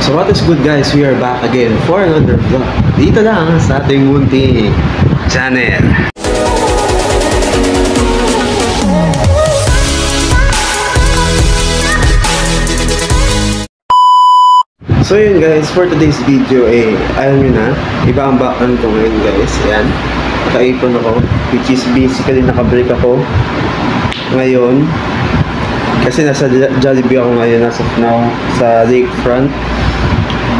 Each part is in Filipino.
So what is good guys, we are back again for another vlog dito lang sa ating munting channel. So yun guys, for today's video alam nyo na, iba ang background ko ngayon guys. Ayan, naka-apron ako, which is basically naka-break ako ngayon kasi nasa Jollibee ako ngayon as of now sa lakefront.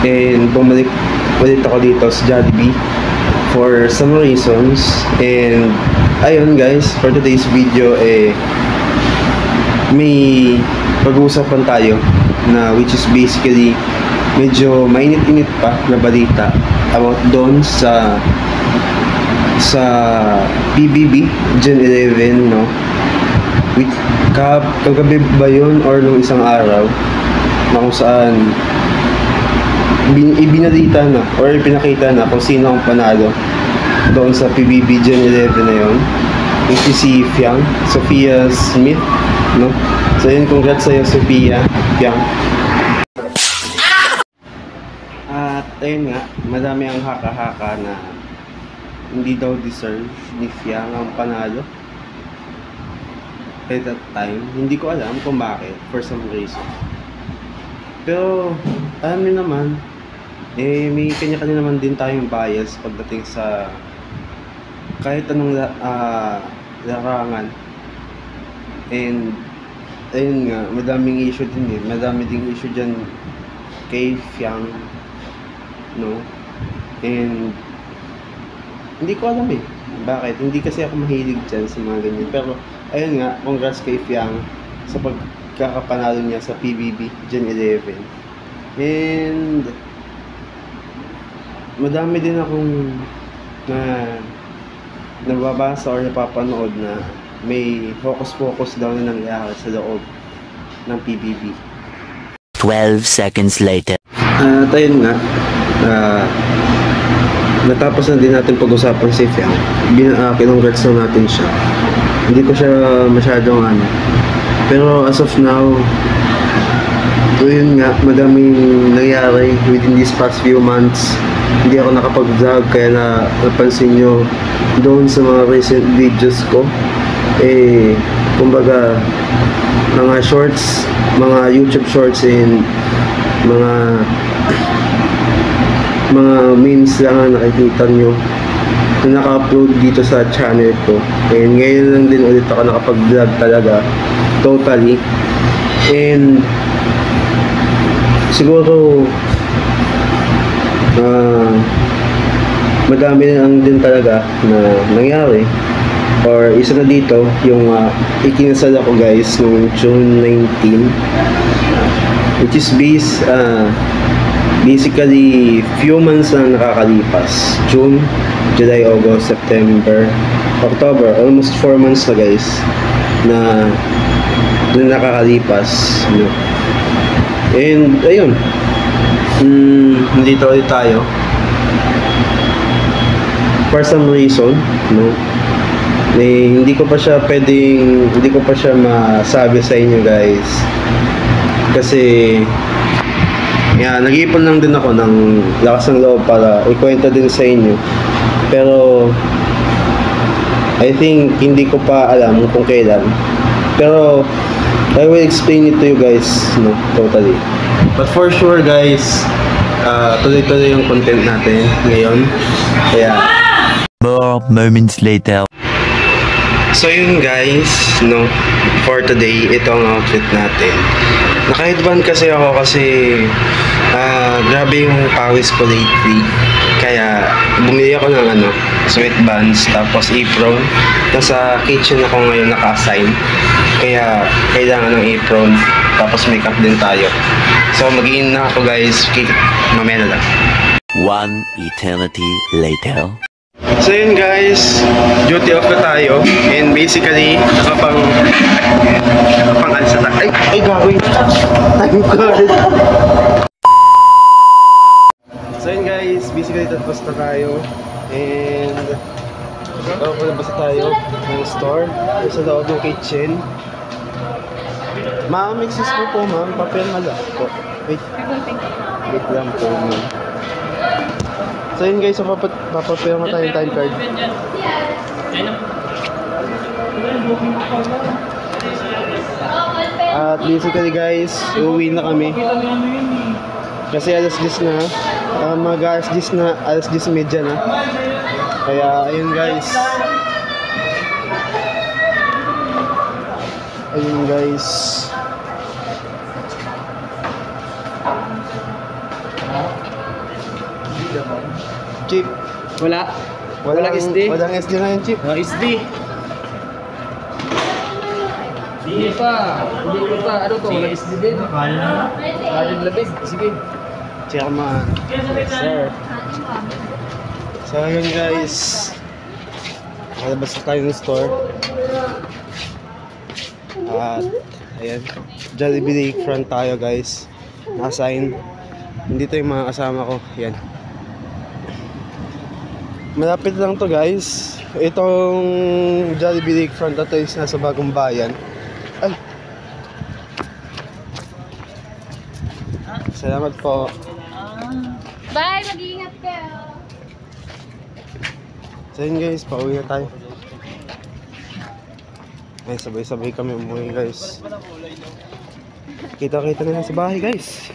And bumalik ulit ako dito sa Jollibee for some reasons. And ayun guys, for today's video may pag-uusapan tayo na which is basically medyo mainit-init pa na balita about doon sa PBB Gen 11, no? With kagabi ba yun or nung isang araw na kung saan ibinalita na or ipinakita na kung sino ang panalo doon sa PBB Gen 11 na yun, which is si Sophia Smith, no? So yun, congrats sa'yo Sophia Fiang. At ayun nga, madami ang haka-haka na hindi daw deserve ni Fiang ang panalo at that time. Hindi ko alam kung bakit, for some reason. Pero alam niyo naman, may kanya-kanya naman din tayong bias pagdating sa kahit anong larangan. And ayun nga, madaming issue din madami ding issue dyan kay Fiang, no? And hindi ko alam bakit, hindi kasi ako mahilig dyan sa mga ganyan. Pero ayun nga, congrats kay Fiang sa pagkakapanalo niya sa PBB Gen 11. And madami din akong nababasa or napapanood na may focus daw na nangyari sa loob ng PBB. 12 seconds later. At ayun nga, natapos na din natin pag-usapan si Fiang. Kinongrats na natin siya. Hindi ko siya masyadong pero as of now, yun nga, madaming nangyari within these past few months. Hindi ako nakapag-vlog, kaya napansin nyo doon sa mga recent videos ko kumbaga mga shorts, mga YouTube shorts and mga memes lang ang nakikita nyo na naka-upload dito sa channel ko. And ngayon lang din ulit ako nakapag-vlog talaga, totally. And siguro madami lang din talaga na nangyari. Or isa na dito, yung ikinasal ako guys noong June 19, which is basically few months na nakakalipas. June, July, August, September, October, almost 4 months na guys na nakakalipas, no? And ayun, nandito ulit tayo for some reason, no? Hindi ko pa siya masabi sa inyo guys kasi nag-iipon lang din ako ng lakas ng loob para ikwento din sa inyo. Pero I think hindi ko pa alam kung kailan, pero I will explain it to you guys, no, totally. But for sure guys, tuloy-tuloy yung content natin ngayon. Kaya more moments later. so yun guys, no, for today, ito ang outfit natin. Naka-headband kasi ako kasi grabe yung pawis ko lately. Kaya bumili ako ng sweatbands tapos apron. Nasa kitchen ako ngayon naka-assign, kaya kailangan ng apron tapos makeup din tayo. So mag-in na ako guys, mamaya na lang. One eternity later. So yun guys, duty off na tayo. And basically, nakapang-alsa na. Ay gagawin. I'm good. So yun guys, basically tapos na tayo. And palabas tayo ng store sa loob ng kitchen. Ma'am, excuse me po ma'am, papel mala po. Wait. Wait lang po. So yun guys, so papapaya nga tayong time card. At basically guys, uuwi na kami. Kasi alas 10 na. Mag-alas 10 na, alas 10:30 na. Kaya ayun guys. Ayun guys. Chip. Walang SD. Walang SD na yun, Chip. SD. Hindi pa. Ano to? Walang SD din. Kanin labig. Sige. Chairman. Yes, sir. So ayun guys. Nakalabas na tayo ng store. At ayan. Jollibee Lakefront tayo guys. Nakasign. Nandito yung mga kasama ko. Yan. Malapit lang to guys. Itong Jollibee Lakefront na to is nasa Bagong Bayan. Ay! Salamat po. Bye! Mag-iingat kayo! So yun guys, pauwi na tayo. Ay, sabay-sabay kami umuwi guys. Kita-kita na lang sa bahay guys.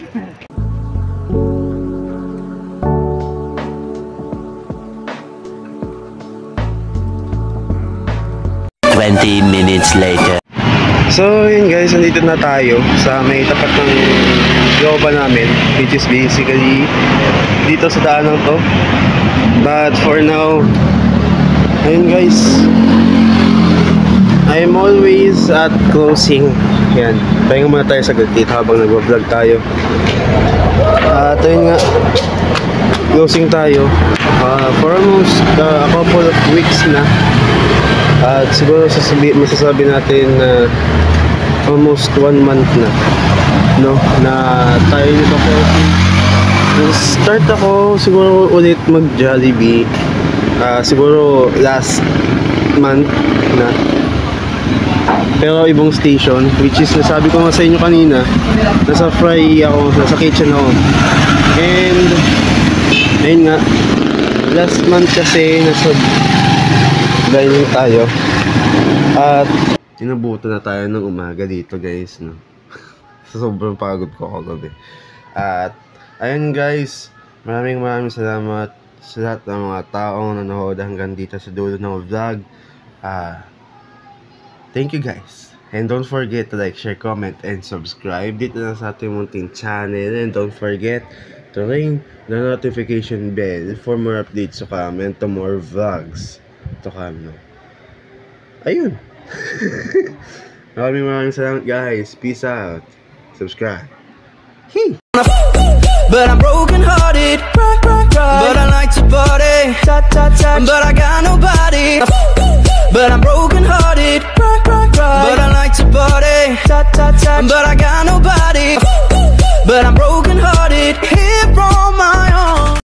Minutes later. So yun guys, nandito na tayo sa may tapat ng looban namin, which is basically dito sa daanang to. But for now, ayun guys, I'm always at closing. Yan, pahinga muna tayo sa dito habang nag-vlog tayo. At ayun nga, closing tayo for almost a couple of weeks na. At siguro masasabi natin na almost 1 month na, no, na tayo nito po. Start ako siguro ulit mag Jollibee siguro last month na, pero ibang station, which is nasabi ko nga sa inyo kanina, nasa fry ako, nasa kitchen ako. And ayun nga, last month kasi nasa dining tayo at inabutan na tayo ng umaga dito guys, no. Sobrang pagod ko kagabi. At ayun guys, maraming salamat sa lahat ng mga taong nanonood hanggang dito sa dulo ng vlog. Thank you guys, and don't forget to like, share, comment, and subscribe dito na sa ating munting channel. And don't forget to ring the notification bell for more updates to come and to more vlogs to come, no? Ayun. Maraming salamat guys. Peace out. Subscribe. Hey. But I'm broken hearted. But I like to party. But I got no